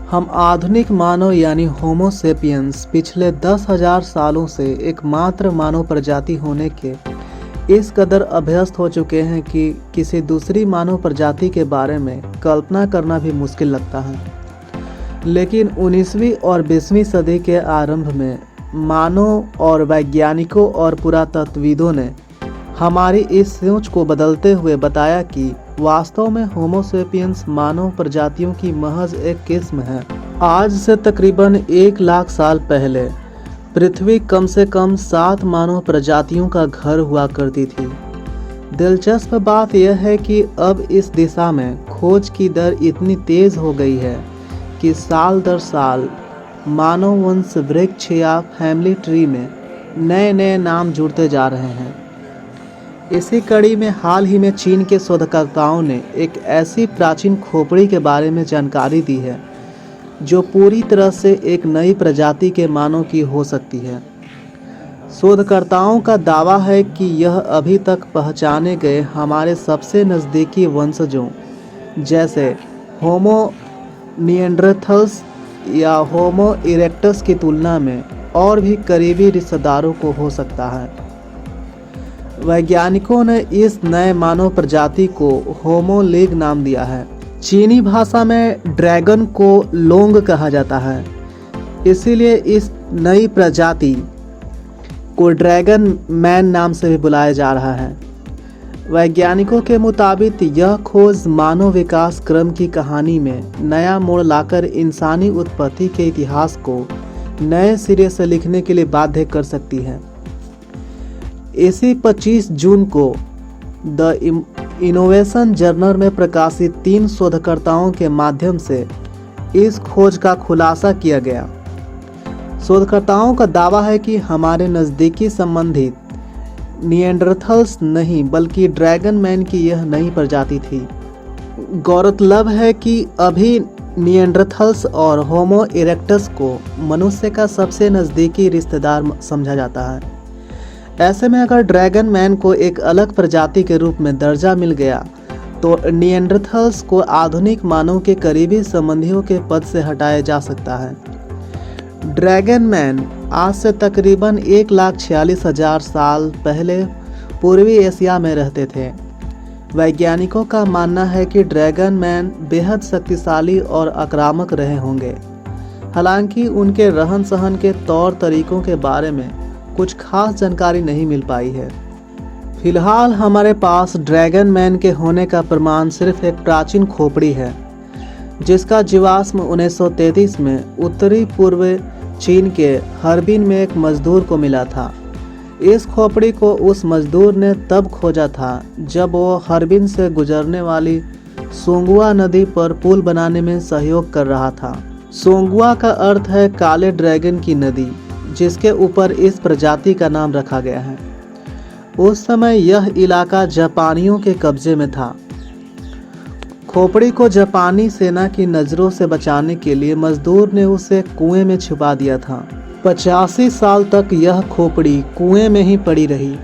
हम आधुनिक मानव यानी होमो सेपियंस पिछले 10,000 सालों से एकमात्र मानव प्रजाति होने के इस कदर अभ्यस्त हो चुके हैं कि किसी दूसरी मानव प्रजाति के बारे में कल्पना करना भी मुश्किल लगता है। लेकिन 19वीं और 20वीं सदी के आरंभ में मानव और वैज्ञानिकों और पुरातत्वविदों ने हमारी इस सोच को बदलते हुए बताया कि वास्तव में होमो सेपियंस मानव प्रजातियों की महज एक किस्म है। आज से तकरीबन 1 लाख साल पहले पृथ्वी कम से कम 7 मानव प्रजातियों का घर हुआ करती थी। दिलचस्प बात यह है कि अब इस दिशा में खोज की दर इतनी तेज हो गई है कि साल दर साल मानव वंश वृक्ष या फैमिली ट्री में नए नए नाम जुड़ते जा रहे हैं। इसी कड़ी में हाल ही में चीन के शोधकर्ताओं ने एक ऐसी प्राचीन खोपड़ी के बारे में जानकारी दी है जो पूरी तरह से एक नई प्रजाति के मानव की हो सकती है। शोधकर्ताओं का दावा है कि यह अभी तक पहचाने गए हमारे सबसे नज़दीकी वंशजों जैसे होमो निएंडरथल्स या होमो इरेक्टस की तुलना में और भी करीबी रिश्तेदारों को हो सकता है। वैज्ञानिकों ने इस नए मानव प्रजाति को होमो लीग नाम दिया है। चीनी भाषा में ड्रैगन को लोंग कहा जाता है, इसीलिए इस नई प्रजाति को ड्रैगन मैन नाम से भी बुलाया जा रहा है। वैज्ञानिकों के मुताबिक यह खोज मानव विकास क्रम की कहानी में नया मोड़ लाकर इंसानी उत्पत्ति के इतिहास को नए सिरे से लिखने के लिए बाध्य कर सकती है। इसी 25 जून को द इनोवेशन जर्नल में प्रकाशित 3 शोधकर्ताओं के माध्यम से इस खोज का खुलासा किया गया। शोधकर्ताओं का दावा है कि हमारे नज़दीकी संबंधित निएंडरथल्स नहीं बल्कि ड्रैगन मैन की यह नई प्रजाति थी। गौरतलब है कि अभी निएंडरथल्स और होमो इरेक्टस को मनुष्य का सबसे नज़दीकी रिश्तेदार समझा जाता है। ऐसे में अगर ड्रैगन मैन को एक अलग प्रजाति के रूप में दर्जा मिल गया तो निएंडरथल्स को आधुनिक मानव के करीबी संबंधियों के पद से हटाया जा सकता है। ड्रैगन मैन आज से तकरीबन 1,46,000 साल पहले पूर्वी एशिया में रहते थे। वैज्ञानिकों का मानना है कि ड्रैगन मैन बेहद शक्तिशाली और आक्रामक रहे होंगे। हालांकि उनके रहन सहन के तौर तरीकों के बारे में कुछ खास जानकारी नहीं मिल पाई है। फिलहाल हमारे पास ड्रैगन मैन के होने का प्रमाण सिर्फ एक प्राचीन खोपड़ी है जिसका जीवाश्म 1933 में उत्तरी पूर्व चीन के हर्बिन में एक मजदूर को मिला था। इस खोपड़ी को उस मजदूर ने तब खोजा था जब वो हर्बिन से गुजरने वाली सोंगुआ नदी पर पुल बनाने में सहयोग कर रहा था। सोंगुआ का अर्थ है काले ड्रैगन की नदी, जिसके ऊपर इस प्रजाति का नाम रखा गया है। उस समय यह इलाका जापानियों के कब्जे में था। खोपड़ी को जापानी सेना की नज़रों से बचाने के लिए मजदूर ने उसे कुएं में छुपा दिया था। 85 साल तक यह खोपड़ी कुएं में ही पड़ी रही।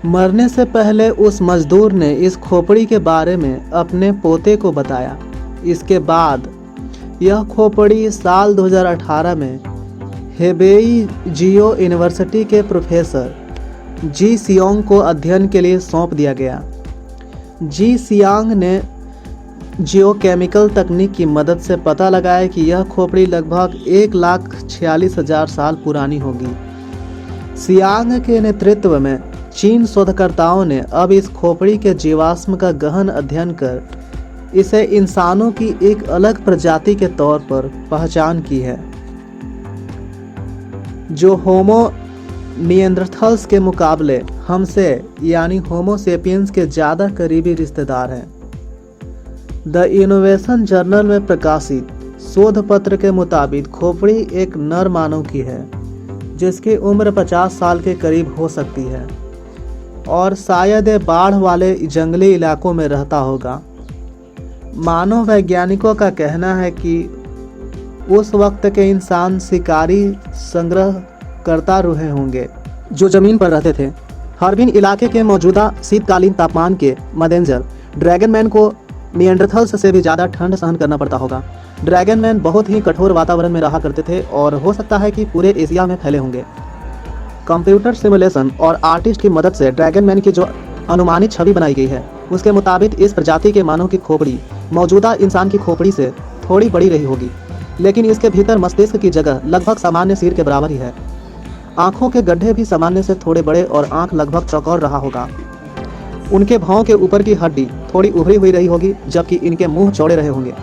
मरने से पहले उस मजदूर ने इस खोपड़ी के बारे में अपने पोते को बताया। इसके बाद यह खोपड़ी साल 2018 में हेबेई जियो यूनिवर्सिटी के प्रोफेसर जी सियांग को अध्ययन के लिए सौंप दिया गया। जी सियांग ने जियोकेमिकल तकनीक की मदद से पता लगाया कि यह खोपड़ी लगभग 1,46,000 साल पुरानी होगी। सियांग के नेतृत्व में चीन शोधकर्ताओं ने अब इस खोपड़ी के जीवाश्म का गहन अध्ययन कर इसे इंसानों की एक अलग प्रजाति के तौर पर पहचान की है जो होमो निएंडरथल्स के मुकाबले हमसे यानी होमो सेपियंस के ज़्यादा करीबी रिश्तेदार हैं। द इनोवेशन जर्नल में प्रकाशित शोध पत्र के मुताबिक खोपड़ी एक नर मानव की है जिसकी उम्र 50 साल के करीब हो सकती है और शायद बाढ़ वाले जंगली इलाकों में रहता होगा। मानव वैज्ञानिकों का कहना है कि उस वक्त के इंसान शिकारी संग्रह करता रहे होंगे जो जमीन पर रहते थे। हर्बिन इलाके के मौजूदा शीतकालीन तापमान के मद्देनजर ड्रैगन मैन को निएंडरथल्स से भी ज़्यादा ठंड सहन करना पड़ता होगा। ड्रैगन मैन बहुत ही कठोर वातावरण में रहा करते थे और हो सकता है कि पूरे एशिया में फैले होंगे। कंप्यूटर सिमुलेशन और आर्टिस्ट की मदद से ड्रैगन मैन की जो अनुमानित छवि बनाई गई है उसके मुताबिक इस प्रजाति के मानव की खोपड़ी मौजूदा इंसान की खोपड़ी से थोड़ी बड़ी रही होगी, लेकिन इसके भीतर मस्तिष्क की जगह लगभग सामान्य सिर के बराबर ही है। आंखों के गड्ढे भी सामान्य से थोड़े बड़े और आंख लगभग चौकोर रहा होगा। उनके भौं के ऊपर की हड्डी थोड़ी उभरी हुई रही होगी, जबकि इनके मुंह चौड़े रहे होंगे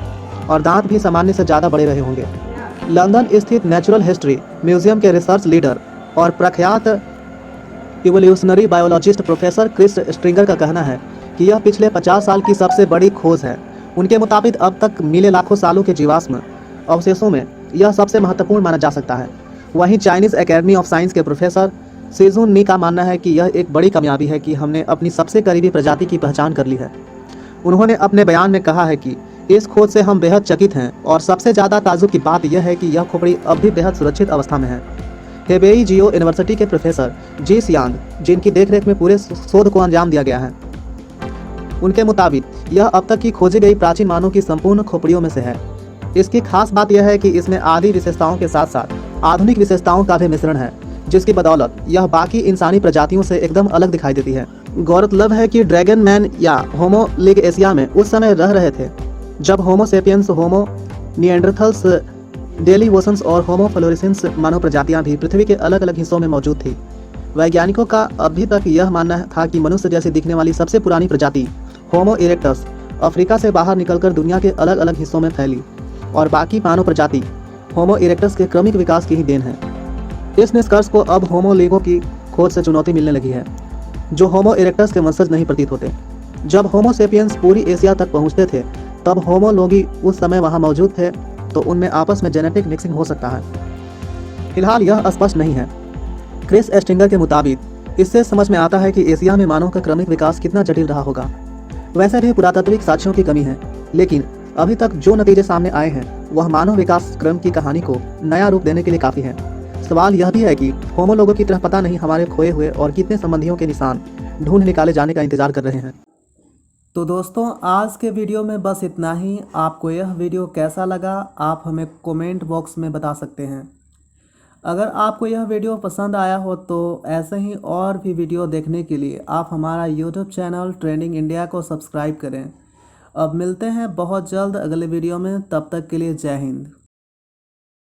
और दांत भी सामान्य से ज़्यादा बड़े रहे होंगे। लंदन स्थित नेचुरल हिस्ट्री म्यूजियम के रिसर्च लीडर और प्रख्यात evolutionary biologist professor Chris Stringer का कहना है कि यह पिछले 50 साल की सबसे बड़ी खोज है। उनके मुताबिक अब तक मिले लाखों सालों के जीवाश्म अवशेषों में यह सबसे महत्वपूर्ण माना जा सकता है। वहीं चाइनीज़ एकेडमी ऑफ साइंस के प्रोफेसर सीजुन नी का मानना है कि यह एक बड़ी कामयाबी है कि हमने अपनी सबसे करीबी प्रजाति की पहचान कर ली है। उन्होंने अपने बयान में कहा है कि इस खोज से हम बेहद चकित हैं और सबसे ज़्यादा ताज्जुब की बात यह है कि यह खोपड़ी अब भी बेहद सुरक्षित अवस्था में है। हेबेई जियो यूनिवर्सिटी के प्रोफेसर जी सियांग, जिनकी देखरेख में पूरे शोध को अंजाम दिया गया है, उनके मुताबिक यह अब तक की खोजी गई प्राचीन मानव की संपूर्ण खोपड़ियों में से है। इसकी खास बात यह है कि इसमें आदि विशेषताओं के साथ साथ आधुनिक विशेषताओं का भी मिश्रण है, जिसकी बदौलत यह बाकी इंसानी प्रजातियों से एकदम अलग दिखाई देती है। गौरतलब है कि ड्रैगन मैन या होमो लिग एशिया में उस समय रह रहे थे जब होमो सेपियंस, होमो निएंडरथल्स, डेलिवोसन्स और होमो फ्लोरेसेंस मानव प्रजातियां भी पृथ्वी के अलग अलग हिस्सों में मौजूद थी। वैज्ञानिकों का अभी तक यह मानना था कि मनुष्य जैसी दिखने वाली सबसे पुरानी प्रजाति होमो इरेक्टस अफ्रीका से बाहर निकलकर दुनिया के अलग अलग हिस्सों में फैली और बाकी मानव प्रजाति होमो इरेक्टस के क्रमिक विकास की ही देन है। इस निष्कर्ष को अब होमो लिगो की खोज से चुनौती मिलने लगी है, जो होमो इरेक्टस के वंशज नहीं प्रतीत होते। जब होमो सेपियंस पूरी एशिया तक पहुंचते थे तब होमो लोगी उस समय वहां मौजूद थे, तो उनमें आपस में जेनेटिक मिक्सिंग हो सकता है। फिलहाल यह स्पष्ट नहीं है। क्रिस स्ट्रिंगर के मुताबिक इससे समझ में आता है कि एशिया में मानव का क्रमिक विकास कितना जटिल रहा होगा। वैसे भी पुरातात्विक साक्ष्यों की कमी है, लेकिन अभी तक जो नतीजे सामने आए हैं वह मानव विकास क्रम की कहानी को नया रूप देने के लिए काफ़ी है। सवाल यह भी है कि होमो लोगों की तरह पता नहीं हमारे खोए हुए और कितने संबंधियों के निशान ढूंढ निकाले जाने का इंतजार कर रहे हैं। तो दोस्तों, आज के वीडियो में बस इतना ही। आपको यह वीडियो कैसा लगा आप हमें कमेंट बॉक्स में बता सकते हैं। अगर आपको यह वीडियो पसंद आया हो तो ऐसे ही और भी वीडियो देखने के लिए आप हमारा यूट्यूब चैनल ट्रेंडिंग इंडिया को सब्सक्राइब करें। अब मिलते हैं बहुत जल्द अगले वीडियो में, तब तक के लिए जय हिंद।